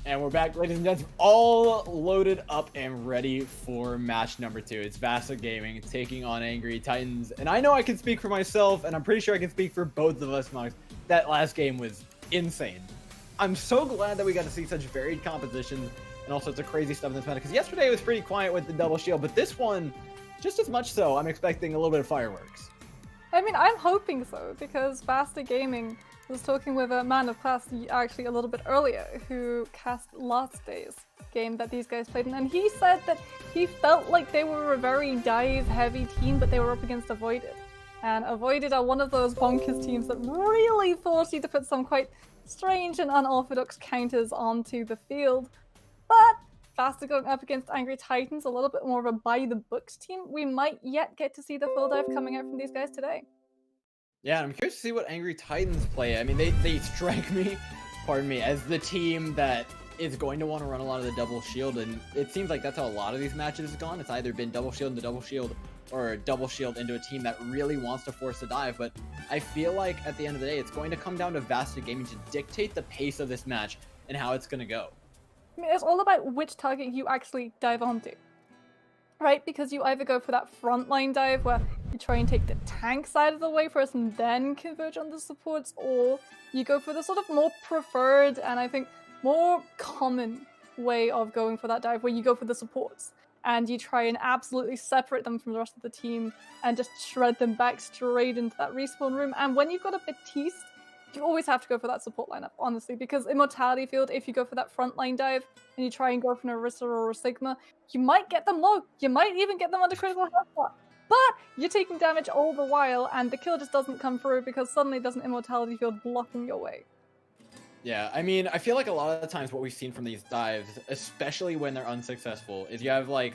And we're back, ladies and gents, all loaded up and ready for match number 2. It's VASTA Gaming taking on Angry Titans. And I know I can speak for myself, and I'm pretty sure I can speak for both of us, Max. That last game was insane. I'm so glad that we got to see such varied compositions and all sorts of crazy stuff in this meta, because yesterday it was pretty quiet with the double shield, but this one, just as much so, I'm expecting a little bit of fireworks. I mean, I'm hoping so, because VASTA Gaming was talking with a man of class actually a little bit earlier who cast last day's game that these guys played in, and he said that he felt like they were a very dive-heavy team, but they were up against Avoided. And Avoided are one of those bonkers teams that really force you to put some quite strange and unorthodox counters onto the field. But VASTA going up against Angry Titans, a little bit more of a by-the-books team. We might yet get to see the full dive coming out from these guys today. Yeah, I'm curious to see what Angry Titans play. I mean, they strike me, pardon me, as the team that is going to want to run a lot of the double shield, and it seems like that's how a lot of these matches have gone. It's either been double shield into double shield, or double shield into a team that really wants to force a dive, but I feel like at the end of the day, it's going to come down to VASTA Gaming to dictate the pace of this match and how it's going to go. I mean, it's all about which target you actually dive onto, right? Because you either go for that frontline dive where you try and take the tank side of the way first and then converge on the supports, or you go for the sort of more preferred and I think more common way of going for that dive where you go for the supports and you try and absolutely separate them from the rest of the team and just shred them back straight into that respawn room. And when you've got a Baptiste, you always have to go for that support lineup, honestly, because Immortality Field, if you go for that frontline dive and you try and go for an Orisa or a Sigma, you might get them low. You might even get them under critical health spot. But you're taking damage all the while, and the kill just doesn't come through because suddenly there's an Immortality Field blocking your way. Yeah, I mean, I feel like a lot of the times what we've seen from these dives, especially when they're unsuccessful, is you have like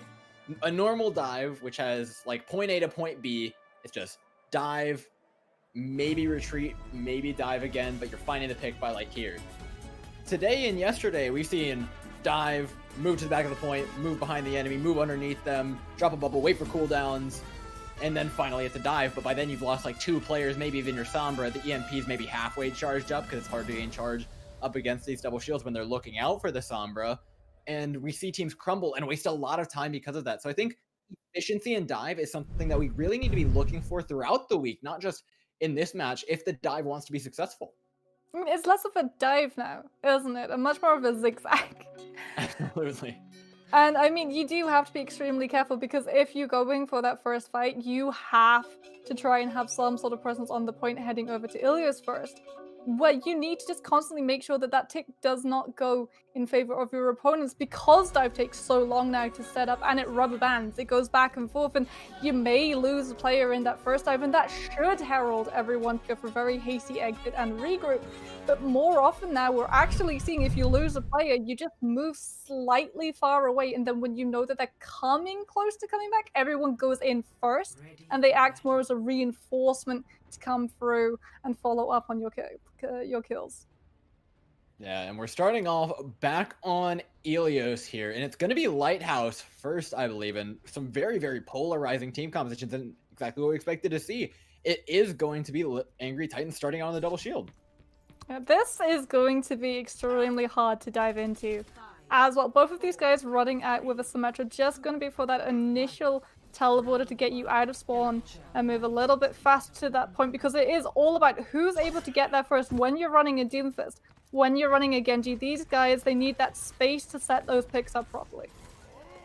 a normal dive, which has like point A to point B. It's just dive, maybe retreat, maybe dive again, but you're finding the pick by like here. Today and yesterday, we've seen dive, move to the back of the point, move behind the enemy, move underneath them, drop a bubble, wait for cooldowns, and then finally it's a dive. But by then you've lost like 2 players, maybe even your Sombra. The EMP's maybe halfway charged up because it's hard to gain charge up against these double shields when they're looking out for the Sombra. And we see teams crumble and waste a lot of time because of that. So I think efficiency in dive is something that we really need to be looking for throughout the week, not just in this match, if the dive wants to be successful. I mean, it's less of a dive now, isn't it? And much more of a zigzag. Absolutely. And I mean, you do have to be extremely careful because if you're going for that first fight, you have to try and have some sort of presence on the point heading over to Ilios first. Where you need to just constantly make sure that that tick does not go in favor of your opponents because dive takes so long now to set up and it rubber bands. It goes back and forth and you may lose a player in that first dive and that should herald everyone to go for a very hasty exit and regroup. But more often now we're actually seeing if you lose a player, you just move slightly far away and then when you know that they're coming close to coming back, everyone goes in first and they act more as a reinforcement to come through and follow up on your kills. Yeah, and we're starting off back on Ilios here, and it's going to be Lighthouse first, I believe, and some very, very polarizing team compositions, and exactly what we expected to see. It is going to be Angry Titans starting on the double shield. Yeah, this is going to be extremely hard to dive into. As well, both of these guys running out with a Symmetra just going to be for that initial teleporter to get you out of spawn and move a little bit faster to that point because it is all about who's able to get there first when you're running a Doomfist. When you're running a Genji, these guys, they need that space to set those picks up properly.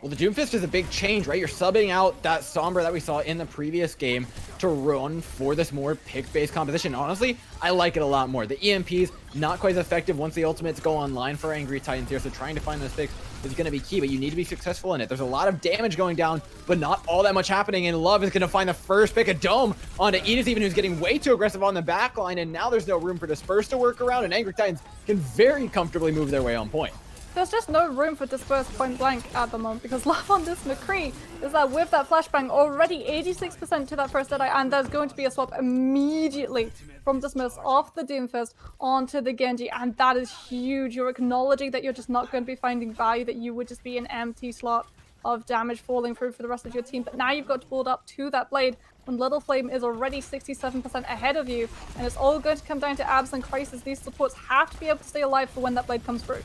Well, the Doomfist is a big change, right? You're subbing out that Sombra that we saw in the previous game to run for this more pick-based composition. Honestly, I like it a lot more. The EMP's not quite as effective once the ultimates go online for Angry Titans here, so trying to find those picks is going to be key, but you need to be successful in it. There's a lot of damage going down, but not all that much happening, and Love is going to find the first pick, a Dome onto Edis, even who's getting way too aggressive on the back line, and now there's no room for Disperse to work around, and Angry Titans can very comfortably move their way on point. There's just no room for Disperse point blank at the moment because Love on this McCree is that with that flashbang already 86% to that first Deadeye, and there's going to be a swap immediately from Disperse off the Doomfist onto the Genji, and that is huge. You're acknowledging that you're just not going to be finding value, that you would just be an empty slot of damage falling through for the rest of your team, but now you've got to build up to that blade when Little Flame is already 67% ahead of you, and it's all going to come down to Abs and Crisis. These supports have to be able to stay alive for when that blade comes through.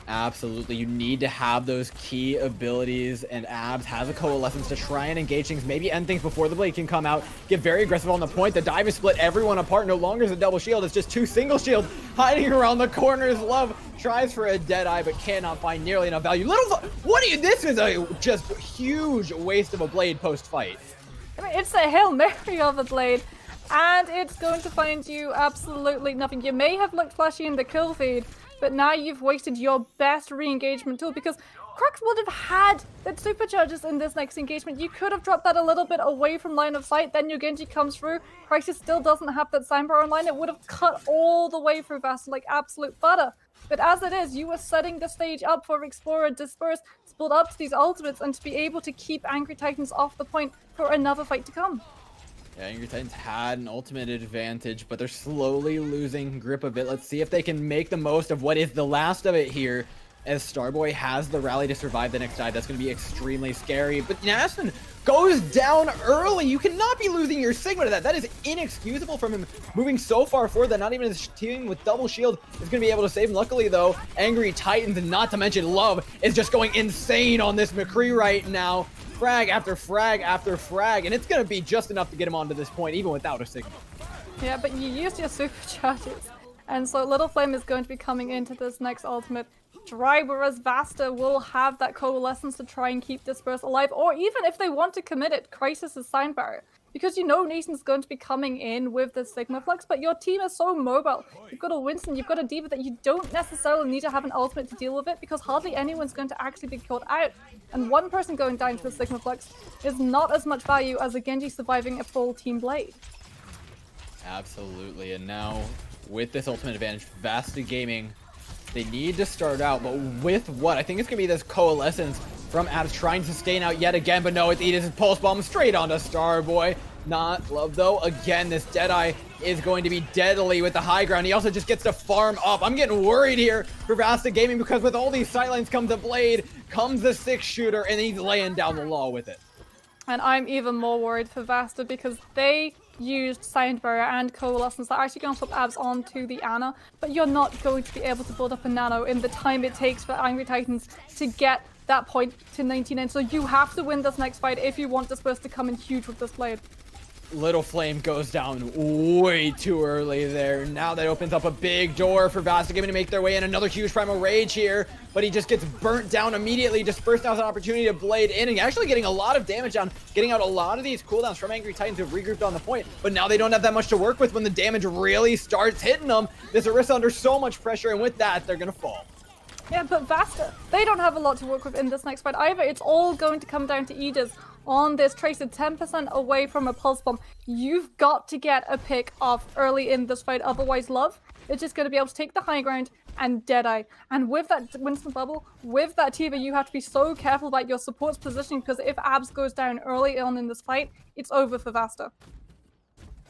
Absolutely, you need to have those key abilities, and Abs has a coalescence to try and engage things, maybe end things before the blade can come out, get very aggressive on the point. The dive is split everyone apart, no longer is a double shield, it's just two single shields hiding around the corners. Love tries for a dead eye, but cannot find nearly enough value. What are you, this is a just huge waste of a blade post-fight. I mean, it's a Hail Mary of a blade, and it's going to find you absolutely nothing. You may have looked flashy in the kill feed, but now you've wasted your best re-engagement tool, because Crux would have had the supercharges in this next engagement. You could have dropped that a little bit away from line of sight, then your Genji comes through. Crisis still doesn't have that Signbar online. It would have cut all the way through VASTA like absolute butter. But as it is, you were setting the stage up for Explorer, Disperse, split up to these ultimates, and to be able to keep Angry Titans off the point for another fight to come. Yeah, Angry Titans had an ultimate advantage, but they're slowly losing grip of it. Let's see if they can make the most of what is the last of it here, as Starboy has the rally to survive the next dive. That's going to be extremely scary, but Nastin goes down early. You cannot be losing your Sigma to that. That is inexcusable from him, moving so far forward that not even his team with double shield is going to be able to save him. Luckily, though, Angry Titans, and not to mention Love, is just going insane on this McCree right now. Frag after frag after frag, and it's going to be just enough to get him onto this point, even without a Sigma. Yeah, but you used your supercharges, and so Little Flame is going to be coming into this next ultimate dry, whereas VASTA will have that coalescence to try and keep Disperse alive, or even if they want to commit it, Crisis is Sign Barrier. Because you know Nathan's going to be coming in with the Sigma Flux, but your team is so mobile. You've got a Winston, you've got a Diva that you don't necessarily need to have an ultimate to deal with it, because hardly anyone's going to actually be caught out. And one person going down to a Sigma Flux is not as much value as a Genji surviving a full team blade. Absolutely, and now with this ultimate advantage, VASTA Gaming, they need to start out, but with what? I think it's going to be this coalescence from Abs trying to sustain out yet again, but no, it's Edith's Pulse Bomb straight onto Starboy. Not Love, though. Again, this Deadeye is going to be deadly with the high ground. He also just gets to farm up. I'm getting worried here for VASTA Gaming, because with all these sightlines comes the Blade, comes the 6-shooter, and he's laying down the law with it. And I'm even more worried for VASTA, because they used Silent Barrier and Coalescence that are actually going to put Abs onto the Ana, but you're not going to be able to build up a Nano in the time it takes for Angry Titans to get that point to 99. So you have to win this next fight if you want Disperse to come in huge with this blade. Little Flame goes down way too early there. Now that opens up a big door for VASTA Gaming to make their way in. Another huge Primal Rage here, but he just gets burnt down immediately. Disperse now has an opportunity to blade in and actually getting a lot of damage down, getting out a lot of these cooldowns from Angry Titans who have regrouped on the point, but now they don't have that much to work with when the damage really starts hitting them. This Orisa under so much pressure, and with that, they're gonna fall. Yeah, but VASTA, they don't have a lot to work with in this next fight either. It's all going to come down to Edith on this Tracer, 10% away from a Pulse Bomb. You've got to get a pick off early in this fight, otherwise Love is just going to be able to take the high ground and Deadeye. And with that Winston Bubble, with that Tiva, you have to be so careful about your support's positioning, because if Abs goes down early on in this fight, it's over for VASTA.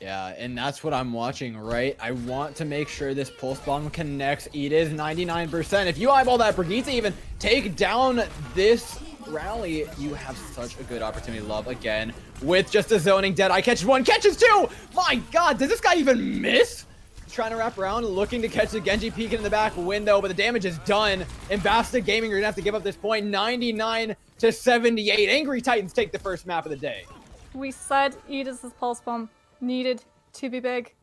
Yeah, and that's what I'm watching, right? I want to make sure this Pulse Bomb connects. Edith 99%. If you eyeball that Brigitte even take down this rally, you have such a good opportunity. Love again with just a zoning Deadeye. Catches one, catches two! My god, does this guy even miss? He's trying to wrap around, looking to catch the Genji peeking in the back window, but the damage is done. And VASTA Gaming are gonna have to give up this point, 99-78. Angry Titans take the first map of the day. We said Edith's Pulse Bomb needed to be big.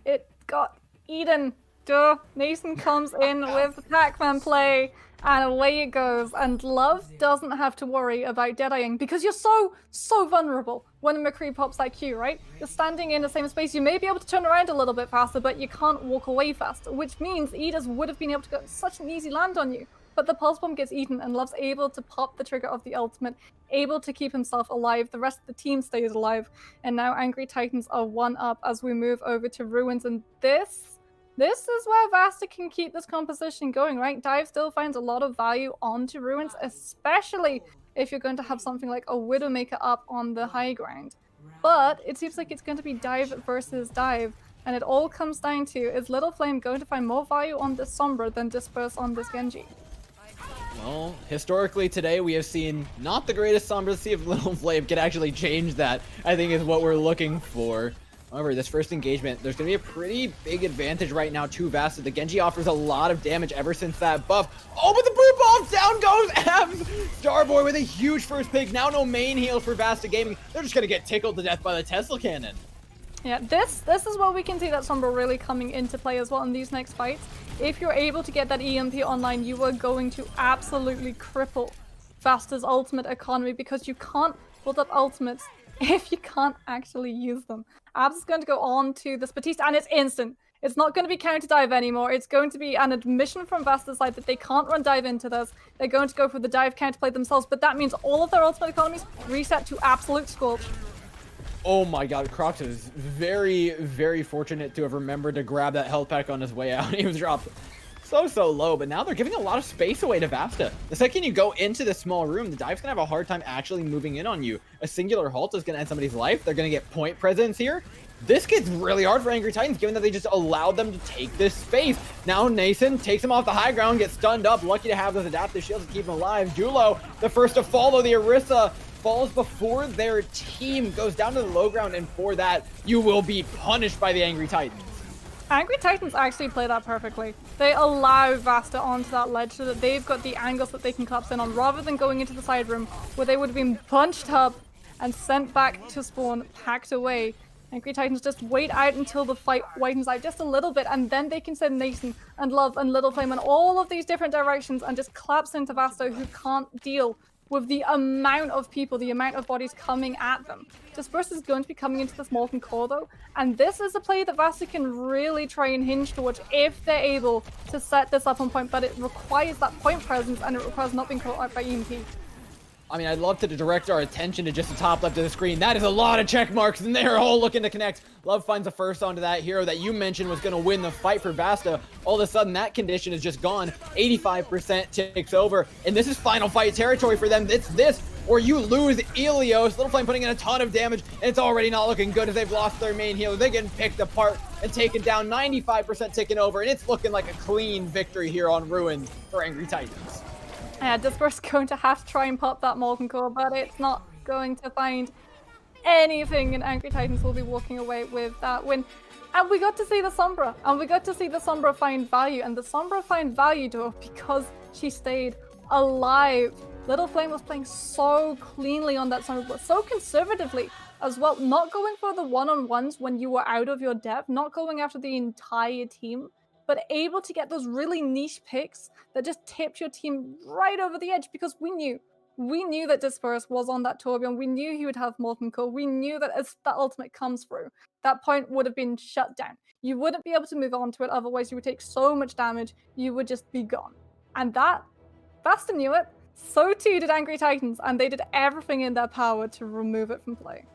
It got Eden. Duh. Nathan comes in with the Pac-Man play, and away it goes. And Love doesn't have to worry about deadying, because you're so vulnerable when McCree pops that Q, right? You're standing in the same space. You may be able to turn around a little bit faster, but you can't walk away faster, which means Edith would have been able to get such an easy land on you. But the Pulse Bomb gets eaten, and Love's able to pop the trigger of the ultimate, able to keep himself alive. The rest of the team stays alive. And now Angry Titans are 1-up as we move over to Ruins. And this is where VASTA can keep this composition going, right? Dive still finds a lot of value onto Ruins, especially if you're going to have something like a Widowmaker up on the high ground. But it seems like it's going to be Dive versus Dive. And it all comes down to, is Little Flame going to find more value on this Sombra than Disperse on this Genji? Well, historically today we have seen not the greatest Sombra. See if Little Flame can actually change that, I think is what we're looking for. However, this first engagement, there's going to be a pretty big advantage right now to VASTA. The Genji offers a lot of damage ever since that buff. Oh, but the boot off! Down goes Abs! Starboy with a huge first pick. Now no main heal for VASTA Gaming. They're just going to get tickled to death by the Tesla cannon. Yeah, this is where we can see that Sombra really coming into play as well in these next fights. If you're able to get that EMP online, you are going to absolutely cripple VASTA's ultimate economy because you can't build up ultimates if you can't actually use them. Abs is going to go on to this Batista, and it's instant. It's not going to be counter dive anymore. It's going to be an admission from VASTA's side that they can't run dive into this. They're going to go for the dive counterplay themselves, but that means all of their ultimate economies reset to absolute scorch. Oh my god, Crocs is very, very fortunate to have remembered to grab that health pack on his way out. He was dropped so low, but now they're giving a lot of space away to VASTA. The second you go into the small room, the dive's gonna have a hard time actually moving in on you. A singular halt is gonna end somebody's life. They're gonna get point presence here. This gets really hard for Angry Titans, given that they just allowed them to take this space. Now Nason takes him off the high ground, gets stunned up. Lucky to have those adaptive shields to keep him alive. Julo, the first to follow the Orisa, falls before their team goes down to the low ground, and for that, you will be punished by the Angry Titans. Angry Titans actually play that perfectly. They allow VASTA onto that ledge so that they've got the angles that they can collapse in on, rather than going into the side room where they would have been bunched up and sent back to spawn, packed away. Angry Titans just wait out until the fight widens out just a little bit, and then they can send Nathan and Love and Little Flame in all of these different directions and just collapse into VASTA, who can't deal with the amount of people, the amount of bodies coming at them. Disperse is going to be coming into this molten core though, and this is a play that VASTA can really try and hinge towards if they're able to set this up on point, but it requires that point presence, and it requires not being caught out by EMP. I mean, I'd love to direct our attention to just the top left of the screen. That is a lot of check marks, and they're all looking to connect. Love finds the first onto that hero that you mentioned was going to win the fight for VASTA. All of a sudden, that condition is just gone. 85% takes over, and this is final fight territory for them. It's this, or you lose Elios. Little Flame putting in a ton of damage, and it's already not looking good as they've lost their main healer. They're getting picked apart and taken down. 95% taken over, and it's looking like a clean victory here on Ruins for Angry Titans. Disperse going to have to try and pop that molten core, but it's not going to find anything, and Angry Titans will be walking away with that win. And we got to see the Sombra, and we got to see the Sombra find value, and the Sombra find value to her because she stayed alive. Little Flame was playing so cleanly on that Sombra, but so conservatively as well, not going for the one-on-ones when you were out of your depth, not going after the entire team, but able to get those really niche picks that just tipped your team right over the edge, because we knew that Disperse was on that Tourbillon. We knew he would have Molten Core. We knew that as that ultimate comes through, that point would have been shut down. You wouldn't be able to move on to it, otherwise you would take so much damage, you would just be gone. And that, VASTA knew it, so too did Angry Titans, and they did everything in their power to remove it from play.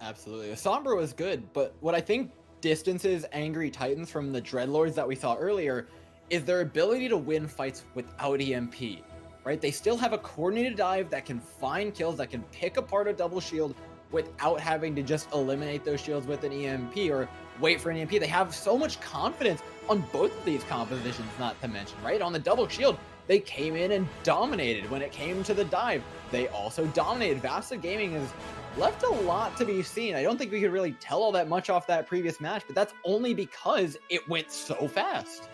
Absolutely. Sombra was good, but what I think distances Angry Titans from the Dreadlords that we saw earlier is their ability to win fights without EMP, right? They still have a coordinated dive that can find kills, that can pick apart a double shield without having to just eliminate those shields with an EMP or wait for an EMP. They have so much confidence on both of these compositions, not to mention, right? On the double shield, they came in and dominated. When it came to the dive, they also dominated. VASTA Gaming has left a lot to be seen. I don't think we could really tell all that much off that previous match, but that's only because it went so fast.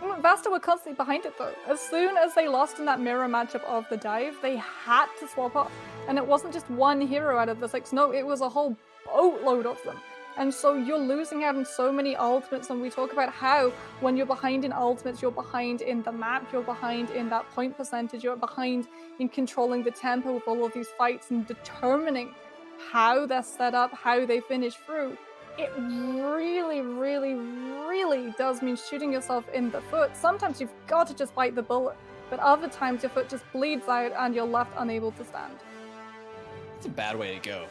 VASTA were constantly behind it though. As soon as they lost in that mirror matchup of the dive, they had to swap off. And it wasn't just one hero out of the 6, no, it was a whole boatload of them. And so you're losing out on so many ultimates, and we talk about how when you're behind in ultimates, you're behind in the map, you're behind in that point percentage, you're behind in controlling the tempo of all of these fights and determining how they're set up, how they finish through. It really, really, really does mean shooting yourself in the foot. Sometimes you've got to just bite the bullet, but other times your foot just bleeds out and you're left unable to stand. It's a bad way to go,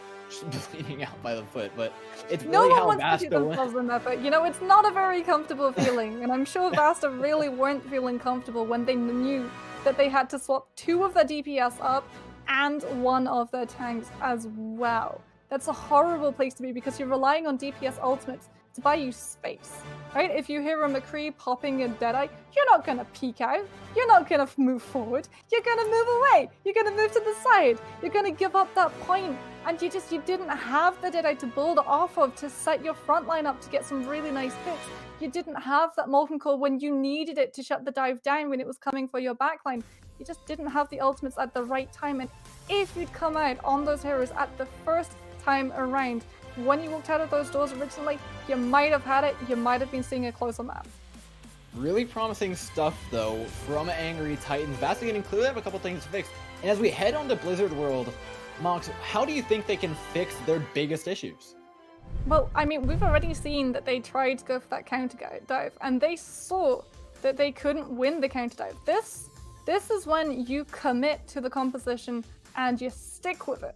just bleeding out by the foot, but it's no really one how wants to VASTA shoot themselves in their foot. You know, it's not a very comfortable feeling, and I'm sure VASTA really weren't feeling comfortable when they knew that they had to swap 2 of their DPS up and 1 of their tanks as well. That's a horrible place to be, because you're relying on DPS ultimates to buy you space, right? If you hear a McCree popping a Deadeye, you're not gonna peek out. You're not gonna move forward. You're gonna move away. You're gonna move to the side. You're gonna give up that point, and you didn't have the Deadeye to build off of to set your front line up to get some really nice picks. You didn't have that Molten Core when you needed it to shut the dive down when it was coming for your backline. You just didn't have the ultimates at the right time, and if you'd come out on those heroes at the first time around, when you walked out of those doors originally, you might have had it, you might have been seeing a closer map. Really promising stuff, though, from Angry Titans. VASTA getting clearly have a couple things to fix. And as we head on to Blizzard World, Mox, how do you think they can fix their biggest issues? Well, I mean, we've already seen that they tried to go for that counter dive, and they saw that they couldn't win the counter dive. This is when you commit to the composition and you stick with it.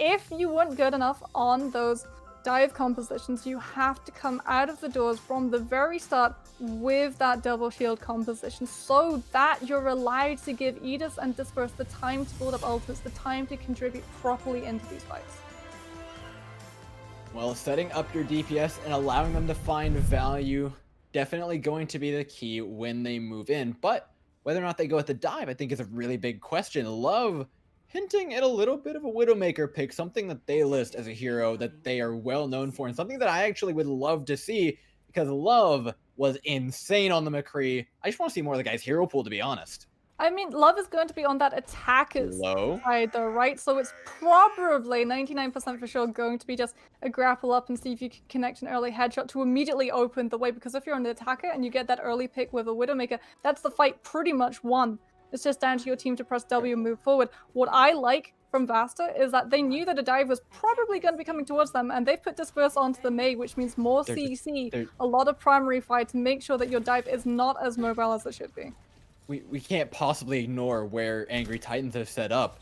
If you weren't good enough on those dive compositions, you have to come out of the doors from the very start with that double shield composition so that you're allowed to give Edis and Disperse the time to build up ultimates, the time to contribute properly into these fights. Well, setting up your DPS and allowing them to find value, definitely going to be the key when they move in. But whether or not they go at the dive, I think is a really big question. Love hinting at a little bit of a Widowmaker pick, something that they list as a hero that they are well known for, and something that I actually would love to see, because Love was insane on the McCree. I just want to see more of the guy's hero pool, to be honest. I mean, Love is going to be on that attacker's side though, right? So it's probably 99% for sure going to be just a grapple up and see if you can connect an early headshot to immediately open the way, because if you're on the attacker and you get that early pick with a Widowmaker, that's the fight pretty much won. It's just down to your team to press W and move forward. What I like from VASTA is that they knew that a dive was probably going to be coming towards them, and they put Disperse onto the Mei, which means more CC, a lot of primary fire to make sure that your dive is not as mobile as it should be. We can't possibly ignore where Angry Titans have set up.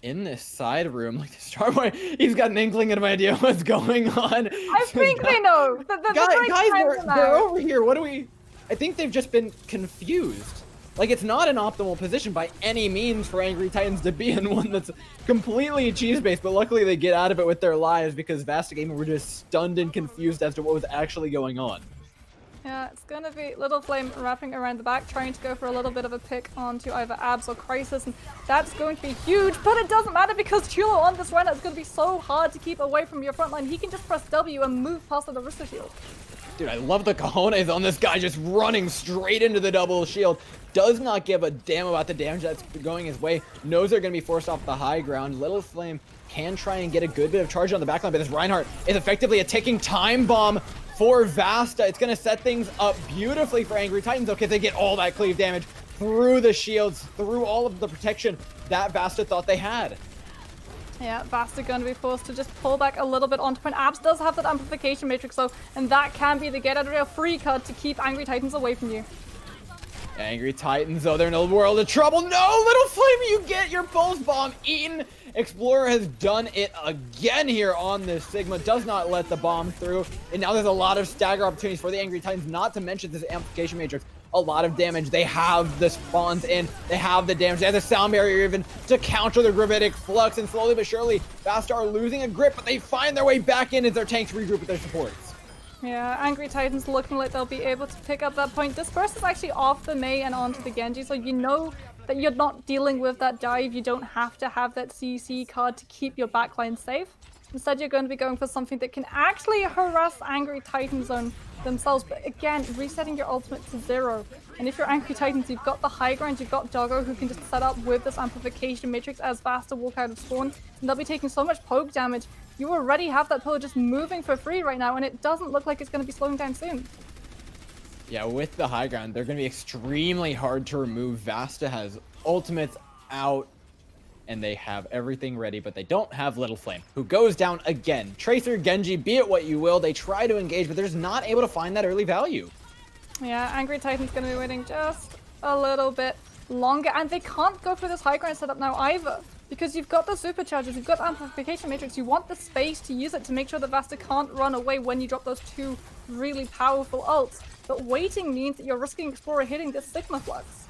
In this side room, like the Starboy, he's got an inkling of an idea what's going on. I think they know. Guys, they're over here. What do we... I think they've just been confused. Like, it's not an optimal position by any means for Angry Titans to be in, one that's completely cheese-based, but luckily they get out of it with their lives because VASTA Gaming were just stunned and confused as to what was actually going on. Yeah, it's going to be Little Flame wrapping around the back, trying to go for a little bit of a pick onto either Abs or Crisis, and that's going to be huge, but it doesn't matter because Chulo on this run, it's going to be so hard to keep away from your front line. He can just press W and move past the Arista shield. Dude, I love the cojones on this guy just running straight into the double shield. Does not give a damn about the damage that's going his way. Knows they're going to be forced off the high ground. Little Flame can try and get a good bit of charge on the backline, but this Reinhardt is effectively a ticking time bomb for VASTA. It's going to set things up beautifully for Angry Titans, though, because they get all that cleave damage through the shields, through all of the protection that VASTA thought they had. Yeah, VASTA going to be forced to just pull back a little bit onto point. Abs does have that amplification matrix though, and that can be the get out of jail free card to keep Angry Titans away from you. Angry Titans, though, they're in a world of trouble. No, Little Flame, you get your pulse bomb eaten. Explorer has done it again here on this Sigma, does not let the bomb through, and now there's a lot of stagger opportunities for the Angry Titans, not to mention this amplification matrix. A lot of damage. They have the spawns in, they have the damage, they have the sound barrier even to counter the gravitic flux, and slowly but surely VASTA are losing a grip, but they find their way back in as their tanks regroup with their supports. Yeah, Angry Titans looking like they'll be able to pick up that point. Disperse is actually off the Mei and onto the Genji, so you know that you're not dealing with that dive. You don't have to have that CC card to keep your backline safe. Instead, you're going to be going for something that can actually harass Angry Titans on themselves, but again, resetting your ultimate to 0. And if you're Angry Titans, you've got the high ground, you've got Doggo who can just set up with this amplification matrix as VASTA walk out of spawn, and they'll be taking so much poke damage. You already have that pillar just moving for free right now, and it doesn't look like it's going to be slowing down soon. Yeah, with the high ground, they're going to be extremely hard to remove. VASTA has ultimates out, and they have everything ready, but they don't have Little Flame, who goes down again. Tracer, Genji, be it what you will, they try to engage, but they're just not able to find that early value. Yeah, Angry Titan's going to be waiting just a little bit longer, and they can't go for this high ground setup now either, because you've got the superchargers, you've got the amplification matrix, you want the space to use it to make sure that VASTA can't run away when you drop those two really powerful ults. But waiting means that you're risking Explorer hitting this Sigma Flux.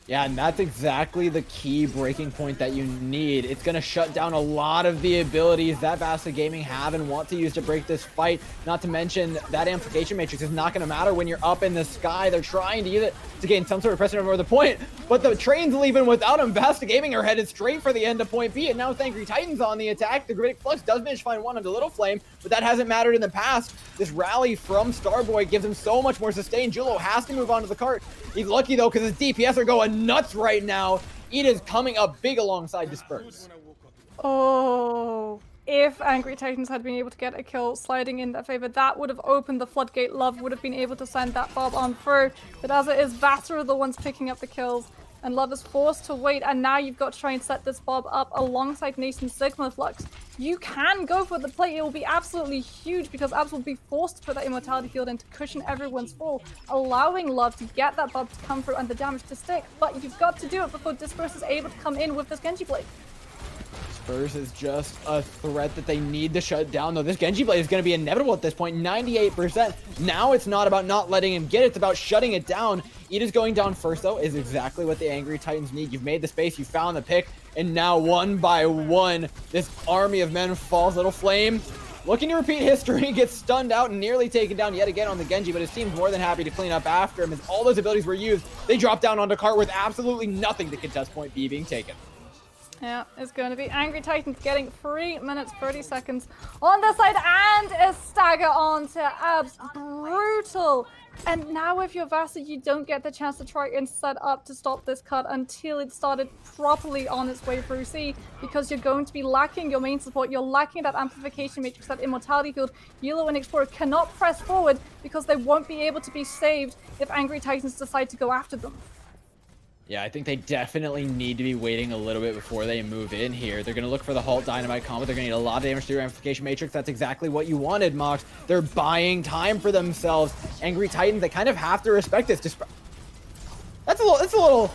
Yeah, and that's exactly the key breaking point that you need. It's going to shut down a lot of the abilities that VASTA Gaming have and want to use to break this fight. Not to mention that amplification matrix is not going to matter when you're up in the sky. They're trying to use it to gain some sort of precedent over the point, but the train's leaving without them. VASTA Gaming are headed straight for the end of point B, and now with Angry Titans on the attack, the Gravitic Flux does manage to find one onto Little Flame, but that hasn't mattered in the past. This rally from Starboy gives him so much more sustain. Julo has to move on to the cart. He's lucky though, because his DPS are going nuts right now. Ida's coming up big alongside Disperse. Oh, if Angry Titans had been able to get a kill sliding in their favor, that would have opened the floodgate. Love would have been able to send that Bob on through. But as it is, VASTA are the ones picking up the kills, and Love is forced to wait, and now you've got to try and set this Bob up alongside Nason's Sigma Flux. You can go for the play. It will be absolutely huge because Abs will be forced to put that Immortality Field in to cushion everyone's fall, allowing Love to get that Bob to come through and the damage to stick. But you've got to do it before Disperse is able to come in with this Genji Blade. Disperse is just a threat that they need to shut down, though. This Genji Blade is going to be inevitable at this point. 98%. Now it's not about not letting him get it. It's about shutting it down. Ida's going down first, though, is exactly what the Angry Titans need. You've made the space. You found the pick. And now, one by one, this army of men falls. Little Flame, looking to repeat history, gets stunned out and nearly taken down yet again on the Genji, but his team's more than happy to clean up after him as all those abilities were used. They drop down onto cart with absolutely nothing to contest point B being taken. Yeah, it's going to be Angry Titans getting 3 minutes 30 seconds on the side and a stagger onto Abs. Brutal. And now if you're VASTA, you don't get the chance to try and set up to stop this cut until it started properly on its way through C, because you're going to be lacking your main support. You're lacking that amplification matrix, that immortality field. Yulo and Explorer cannot press forward because they won't be able to be saved if Angry Titans decide to go after them. Yeah, I think they definitely need to be waiting a little bit before they move in here. They're going to look for the Halt Dynamite combo. They're going to need a lot of damage through your Amplification Matrix. That's exactly what you wanted, Mox. They're buying time for themselves. Angry Titans, they kind of have to respect this. That's a little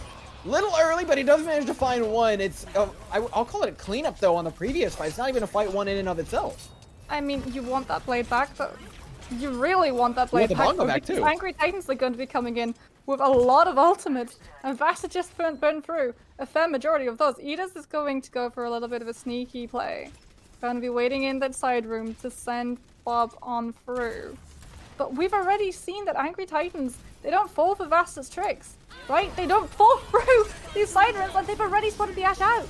early, but he does manage to find one. It's I'll call it a cleanup, though, on the previous fight. It's not even a fight one in and of itself. I mean, you want that blade back, though. You really want that blade back, too. Angry Titans are going to be coming in with a lot of ultimates, and VASTA just burned through a fair majority of those. Edis is going to go for a little bit of a sneaky play. Going to be waiting in that side room to send Bob on through. But we've already seen that Angry Titans, they don't fall for VASTA's tricks, right? They don't fall through these side rooms, and they've already spotted the Ashe out.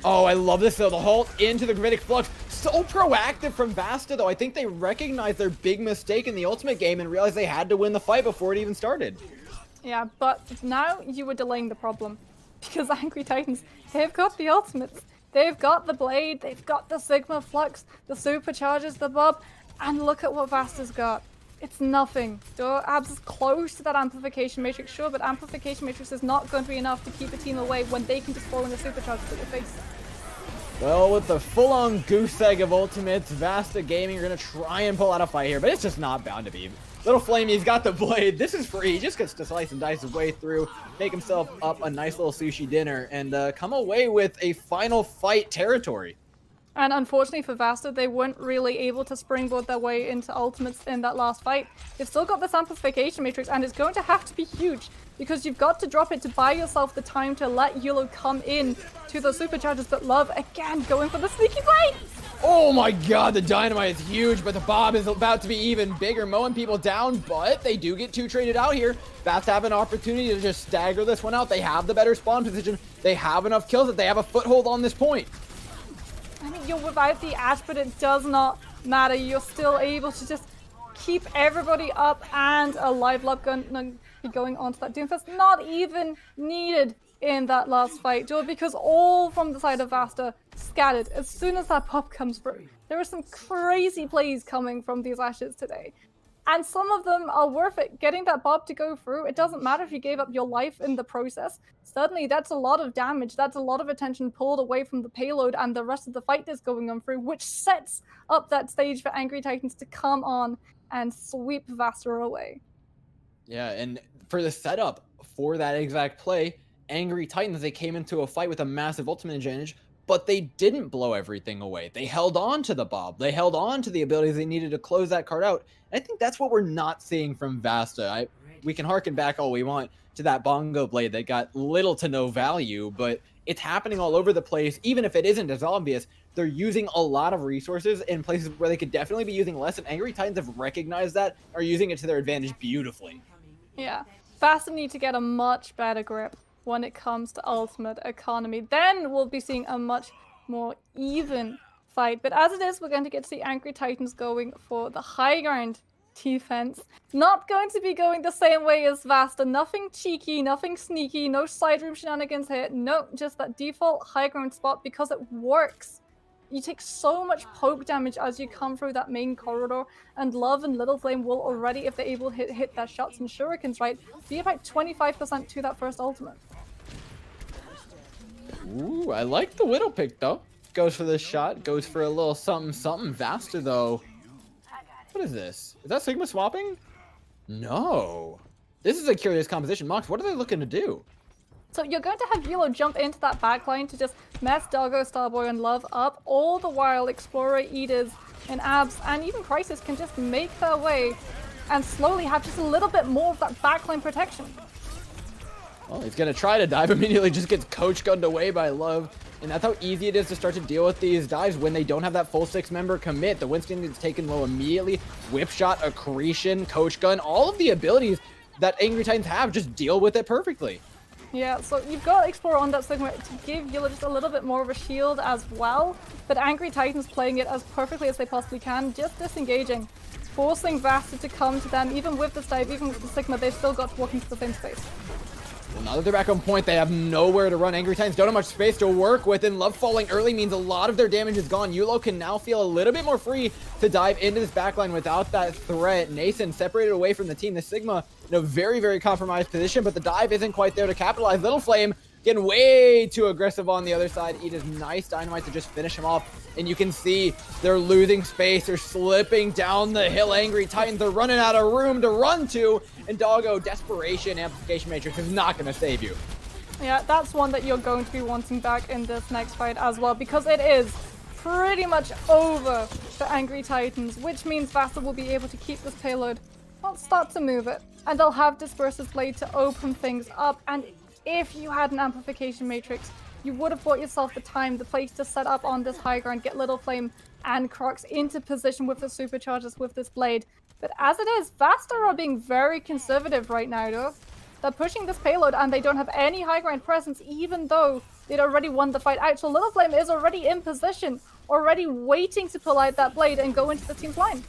Oh, I love this, though. The Halt into the Gravitic Flux. So proactive from VASTA, though. I think they recognized their big mistake in the ultimate game and realized they had to win the fight before it even started. Yeah, but now you were delaying the problem. Because Angry Titans, they've got the ultimates. They've got the Blade, they've got the Sigma Flux, the Superchargers, the Bob, and look at what VASTA's got. It's nothing. Abs is close to that Amplification Matrix, sure, but Amplification Matrix is not going to be enough to keep a team away when they can just throw in the Superchargers to their face. Well, with the full-on goose egg of ultimates, VASTA Gaming are going to try and pull out a fight here, but it's just not bound to be. Little Flamey's got the blade. This is free. He just gets to slice and dice his way through, make himself up a nice little sushi dinner, and come away with a final fight territory. And unfortunately for VASTA, they weren't really able to springboard their way into ultimates in that last fight. They've still got this Amplification Matrix, and it's going to have to be huge, because you've got to drop it to buy yourself the time to let Yulo come in to the Superchargers. But Love, again, going for the sneaky blade! Oh my god, the Dynamite is huge, but the Bob is about to be even bigger, mowing people down, but they do get two traded out here. VASTA have an opportunity to just stagger this one out. They have the better spawn position. They have enough kills that they have a foothold on this point. I mean, you're without the Ashe, but it does not matter. You're still able to just keep everybody up and alive. Love going onto that Doomfist. Not even needed in that last fight, because all from the side of VASTA scattered as soon as that pop comes through. There are some crazy plays coming from these Ashes today. And some of them are worth it. Getting that Bob to go through, it doesn't matter if you gave up your life in the process. Certainly, that's a lot of damage. That's a lot of attention pulled away from the payload and the rest of the fight that's going on through, which sets up that stage for Angry Titans to come on and sweep VASTA away. Yeah, and for the setup for that exact play, Angry Titans, they came into a fight with a massive ultimate advantage, but they didn't blow everything away. They held on to the Bob. They held on to the abilities they needed to close that card out. And I think that's what we're not seeing from VASTA. we can harken back all we want to that bongo blade that got little to no value, but it's happening all over the place. Even if it isn't as obvious, they're using a lot of resources in places where they could definitely be using less, and Angry Titans have recognized that, are using it to their advantage beautifully. Yeah, VASTA need to get a much better grip when it comes to ultimate economy. Then we'll be seeing a much more even fight. But as it is, we're going to get to see Angry Titans going for the high ground defense. Not going to be going the same way as VASTA. Nothing cheeky, nothing sneaky, no side room shenanigans here. No, just that default high ground spot because it works. You take so much poke damage as you come through that main corridor, and Love and Little Flame will already, if they're able to hit their shots and shurikens right, be about 25% to that first ultimate. Ooh, I like the Widow pick though. Goes for the shot, goes for a little something something. VASTA though. What is this? Is that Sigma swapping? No. This is a curious composition. Mox, what are they looking to do? So you're going to have Yulo jump into that backline to just mess Doggo, Starboy, and Love up, all the while Explorer, Eaters, and Abs, and even Crisis can just make their way and slowly have just a little bit more of that backline protection. Well, he's going to try to dive, immediately just gets coach gunned away by Love. And that's how easy it is to start to deal with these dives when they don't have that full 6-member commit. The Winston gets taken low immediately. Whip shot, accretion, coach gun, all of the abilities that Angry Titans have just deal with it perfectly. Yeah, so you've got Explorer on that Sigma to give Yulo just a little bit more of a shield as well. But Angry Titans playing it as perfectly as they possibly can, just disengaging, forcing VASTA to come to them. Even with this dive, even with the Sigma, they've still got to walk into the same space. Well, now that they're back on point, they have nowhere to run. Angry Titans don't have much space to work with, and Love falling early means a lot of their damage is gone. Yulo can now feel a little bit more free to dive into this backline without that threat. Nason separated away from the team. The Sigma in a very, very compromised position, but the dive isn't quite there to capitalize. Little Flame getting way too aggressive on the other side. It is nice dynamite to just finish him off. And you can see they're losing space. They're slipping down the hill. Angry Titans, they're running out of room to run to. And Doggo, Desperation Amplification Matrix is not going to save you. Yeah, that's one that you're going to be wanting back in this next fight as well, because it is pretty much over for Angry Titans, which means VASTA will be able to keep this payload, well, start to move it. And they'll have Disperser's Blade to open things up. And if you had an Amplification Matrix, you would have bought yourself the time, the place to set up on this high ground, get Little Flame and Crocs into position with the superchargers with this blade. But as it is, VASTA are being very conservative right now, though. They're pushing this payload and they don't have any high ground presence, even though they'd already won the fight out. So Little Flame is already in position, already waiting to pull out that blade and go into the team's line.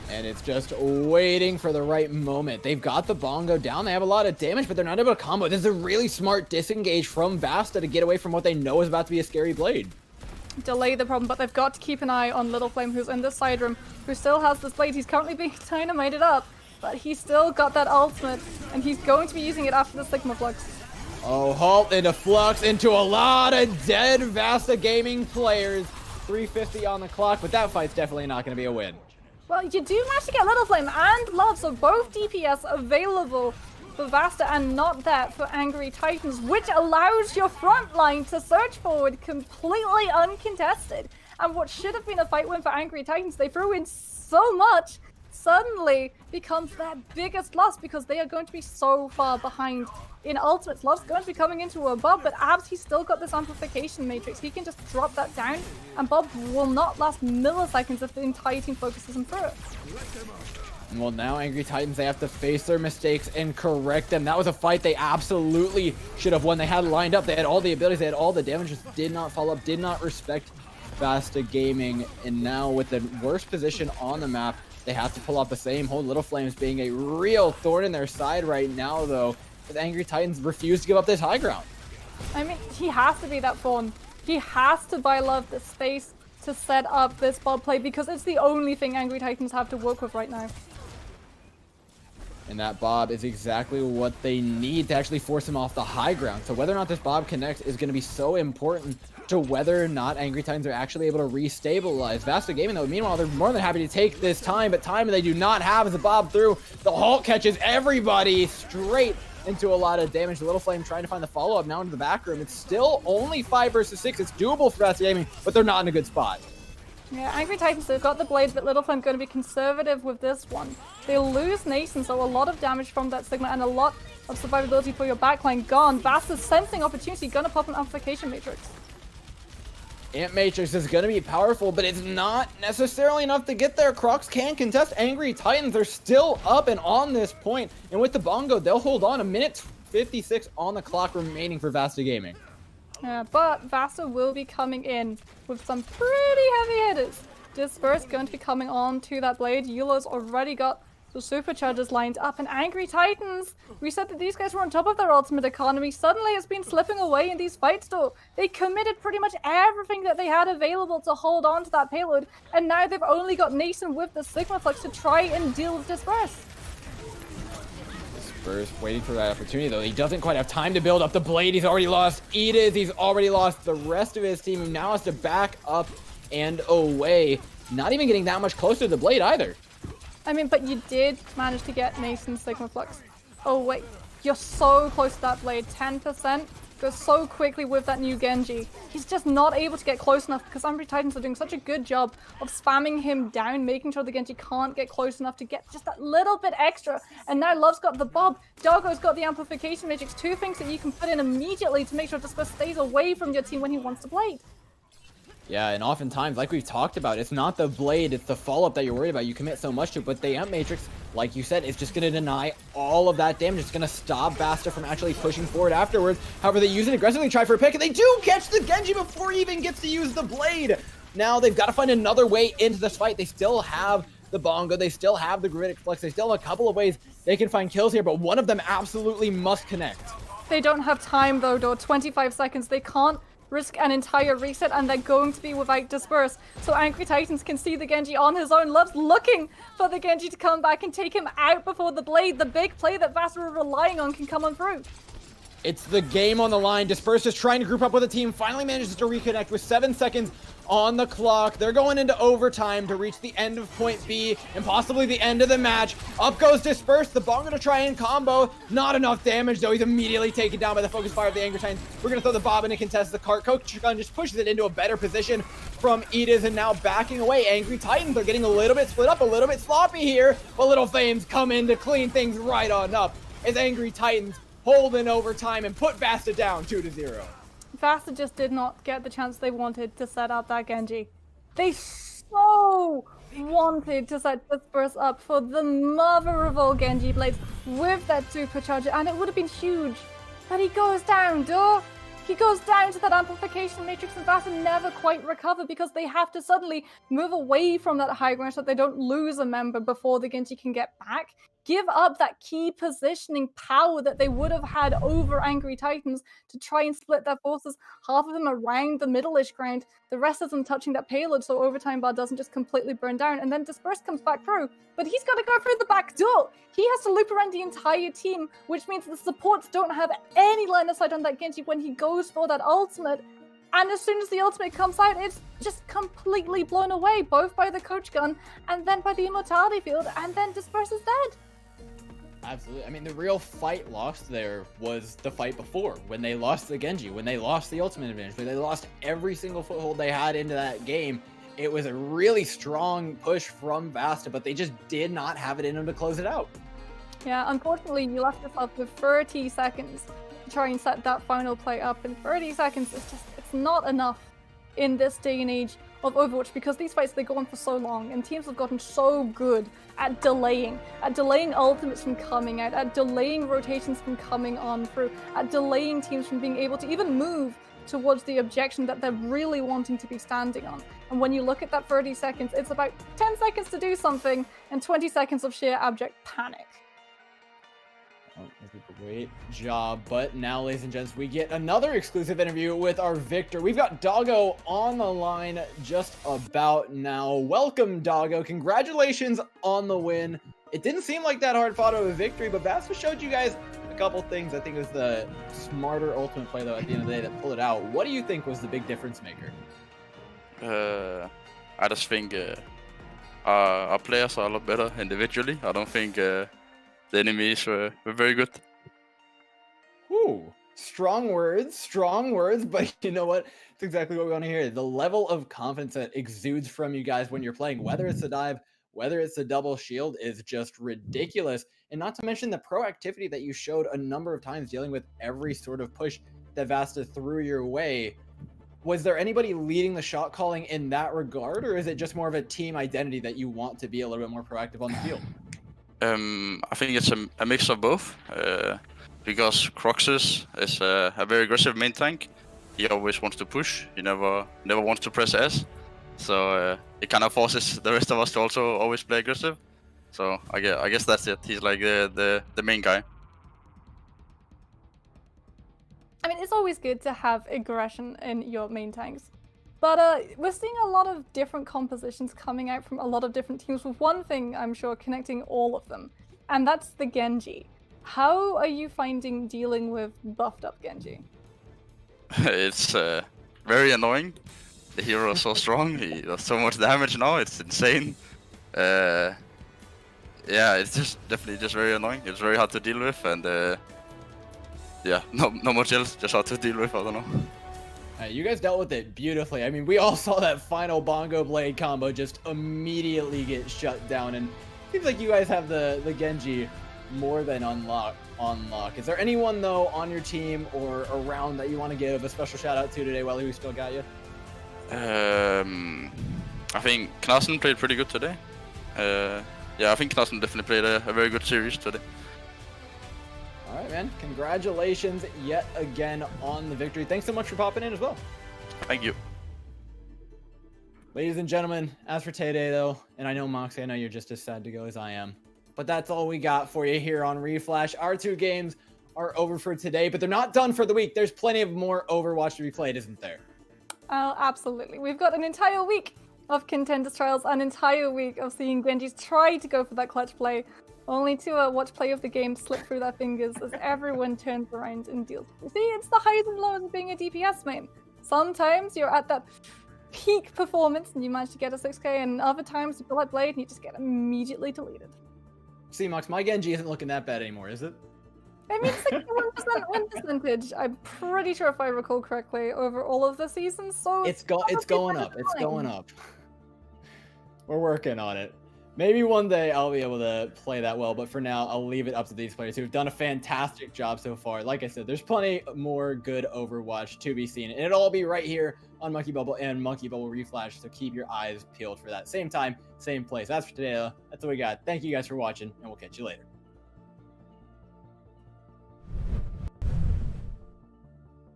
And it's just waiting for the right moment. They've got the bongo down. They have a lot of damage, but they're not able to combo. This is a really smart disengage from VASTA to get away from what they know is about to be a scary blade. Delay the problem, but they've got to keep an eye on Little Flame, who's in the side room, who still has this blade. He's currently being dynamited up, but he's still got that ultimate, and he's going to be using it after the Sigma Flux. Oh, halt into Flux, into a lot of dead VASTA Gaming players. 350 on the clock, but that fight's definitely not going to be a win. Well, you do manage to get Little Flame and Love, so both DPS available for VASTA and not that for Angry Titans, which allows your front line to surge forward completely uncontested. And what should have been a fight win for Angry Titans, they threw in so much, suddenly becomes their biggest loss because they are going to be so far behind in ultimates. Love's going to be coming into a Bob, but Abs, he's still got this amplification matrix. He can just drop that down, and Bob will not last milliseconds if the entire team focuses him through it. Well, now Angry Titans, they have to face their mistakes and correct them. That was a fight they absolutely should have won. They had lined up. They had all the abilities. They had all the damage. Just did not follow up, did not respect VASTA Gaming. And now with the worst position on the map, they have to pull off the same hold. Little Flames being a real thorn in their side right now, though. The Angry Titans refuse to give up this high ground. I mean, he has to be that thorn. He has to buy Love the space to set up this Bob play because it's the only thing Angry Titans have to work with right now. And that Bob is exactly what they need to actually force him off the high ground. So whether or not this Bob connects is going to be so important to whether or not Angry Titans are actually able to restabilize. VASTA Gaming, though, meanwhile, they're more than happy to take this time, but time they do not have as the Bob through. The halt catches everybody straight into a lot of damage. The Little Flame trying to find the follow-up now into the back room. It's still only 5 versus 6. It's doable for VASTA Gaming, but they're not in a good spot. Yeah, Angry Titans, they've got the blade, but Little Flame going to be conservative with this one. They lose Nathan, so a lot of damage from that Sigma and a lot of survivability for your backline gone. VASTA's sensing opportunity, gonna pop an Amplification Matrix. Amp Matrix is going to be powerful, but it's not necessarily enough to get there. Crocs can contest. Angry Titans are still up and on this point, and with the bongo, they'll hold on. 1:56 on the clock remaining for VASTA Gaming. Yeah, but VASTA will be coming in with some pretty heavy hitters. Disperse going to be coming on to that blade. Yulo's already got the superchargers lined up, and Angry Titans, we said that these guys were on top of their ultimate economy. Suddenly it's been slipping away in these fights though. They committed pretty much everything that they had available to hold on to that payload, and now they've only got Nathan with the Sigma Flux to try and deal with Disperse. Disperse waiting for that opportunity though. He doesn't quite have time to build up the blade. He's already lost Edith. He's already lost the rest of his team. He now has to back up and away. Not even getting that much closer to the blade either. I mean, but you did manage to get Nathan's Sigma Flux. Oh wait, you're so close to that blade. 10% goes so quickly with that new Genji. He's just not able to get close enough because Angry Titans are doing such a good job of spamming him down, making sure the Genji can't get close enough to get just that little bit extra. And now Love's got the Bob, Doggo's got the Amplification Matrix, two things that you can put in immediately to make sure Disperse stays away from your team when he wants to blade. Yeah, and oftentimes, like we've talked about, it's not the blade, it's the follow-up that you're worried about. You commit so much to it, but the Amp Matrix, like you said, is just going to deny all of that damage. It's going to stop VASTA from actually pushing forward afterwards. However, they use it aggressively, try for a pick, and they do catch the Genji before he even gets to use the blade. Now, they've got to find another way into this fight. They still have the bongo, they still have the Gravitic Flux, they still have a couple of ways they can find kills here, but one of them absolutely must connect. They don't have time though, 25 seconds. They can't risk an entire reset, and they're going to be without Disperse. So Angry Titans can see the Genji on his own. Love's looking for the Genji to come back and take him out before the blade. The big play that VASTA are relying on can come on through. It's the game on the line. Disperse is trying to group up with a team. Finally manages to reconnect with 7 seconds on the clock. They're going into overtime to reach the end of point B and possibly the end of the match. Up goes Disperse. The bongo to try and combo. Not enough damage though. He's immediately taken down by the focus fire of the Angry Titans. We're going to throw the bob in and contest the cart. Coach Gun just pushes it into a better position from Edith, and now backing away. Angry Titans are getting a little bit split up, a little bit sloppy here, but Little Flames come in to clean things right on up as Angry Titans hold in overtime and put VASTA down 2-0. VASTA just did not get the chance they wanted to set up that Genji. They so wanted to set Disperse up for the mother of all Genji blades with that supercharger, and it would have been huge. But he goes down, duh. He goes down to that Amplification Matrix, and VASTA never quite recover because they have to suddenly move away from that high ground so that they don't lose a member before the Genji can get back. Give up that key positioning power that they would have had over Angry Titans to try and split their forces. Half of them around the middle-ish ground, the rest of them touching that payload so overtime bar doesn't just completely burn down, and then Disperse comes back through. But he's got to go through the back door. He has to loop around the entire team, which means the supports don't have any line of sight on that Genji when he goes for that ultimate. And as soon as the ultimate comes out, it's just completely blown away, both by the Coach Gun and then by the Immortality Field, and then Disperse is dead. Absolutely. I mean, the real fight lost there was the fight before, when they lost the Genji, when they lost the ultimate advantage, when they lost every single foothold they had into that game. It was a really strong push from VASTA, but they just did not have it in them to close it out. Yeah, unfortunately, you left yourself with 30 seconds to try and set that final play up, and 30 seconds is just, it's not enough in this day and age of Overwatch, because these fights, they go on for so long, and teams have gotten so good at delaying ultimates from coming out, at delaying rotations from coming on through, at delaying teams from being able to even move towards the objection that they're really wanting to be standing on. And when you look at that 30 seconds, it's about 10 seconds to do something and 20 seconds of sheer abject panic. Great job. But now, ladies and gents, we get another exclusive interview with our victor. We've got Doggo on the line just about now. Welcome, Doggo. Congratulations on the win. It didn't seem like that hard fought of a victory, but VASTA showed you guys a couple things. I think it was the smarter ultimate play, though, at the end of the day that pulled it out. What do you think was the big difference maker? I just think our players are a lot better individually. I don't think the enemies were very good. Ooh. Strong words, but you know what? It's exactly what we want to hear. The level of confidence that exudes from you guys when you're playing, whether it's a dive, whether it's a double shield, is just ridiculous. And not to mention the proactivity that you showed a number of times dealing with every sort of push that Vasta threw your way. Was there anybody leading the shot calling in that regard, or is it just more of a team identity that you want to be a little bit more proactive on the field? I think it's a mix of both. Because Croxus is a very aggressive main tank. He always wants to push. He never wants to press S. So it kind of forces the rest of us to also always play aggressive. So I guess that's it. He's like the main guy. I mean, it's always good to have aggression in your main tanks. But we're seeing a lot of different compositions coming out from a lot of different teams, with one thing, I'm sure, connecting all of them. And that's the Genji. How are you finding dealing with buffed up Genji? It's very annoying. The hero is so strong. He does so much damage now. It's insane. Yeah, it's just definitely just very annoying. It's very hard to deal with, and yeah, not much else. Just hard to deal with. I don't know. You guys dealt with it beautifully. I mean, we all saw that final bongo blade combo just immediately get shut down, and it seems like you guys have the Genji more than on lock. Is there anyone though on your team or around that you want to give a special shout out to today while we still got you? I think Knassen played pretty good today. Yeah, I think Knassen definitely played a very good series today. All right, man. Congratulations yet again on the victory. Thanks so much for popping in as well. Thank you. Ladies and gentlemen, as for today though, and I know Moxie, I know you're just as sad to go as I am, but that's all we got for you here on Reflash. Our 2 games are over for today, but they're not done for the week. There's plenty of more Overwatch to be played, isn't there? Oh, absolutely. We've got an entire week of Contenders trials, an entire week of seeing Genjis try to go for that clutch play, only to watch play of the game slip through their fingers as everyone turns around and deals. You see, it's the highs and lows of being a DPS main. Sometimes you're at that peak performance and you manage to get a 6k, and other times you feel like Blade and you just get immediately deleted. See, Mox, my Genji isn't looking that bad anymore, is it? I mean, 61% win percentage, I'm pretty sure if I recall correctly, over all of the seasons, so it's going up. It's going up. We're working on it. Maybe one day I'll be able to play that well, but for now, I'll leave it up to these players who've done a fantastic job so far. Like I said, there's plenty more good Overwatch to be seen, and it'll all be right here on Monkey Bubble and Monkey Bubble Reflash, so keep your eyes peeled for that. Same time, same place. That's for today, though. That's what we got. Thank you guys for watching, and we'll catch you later.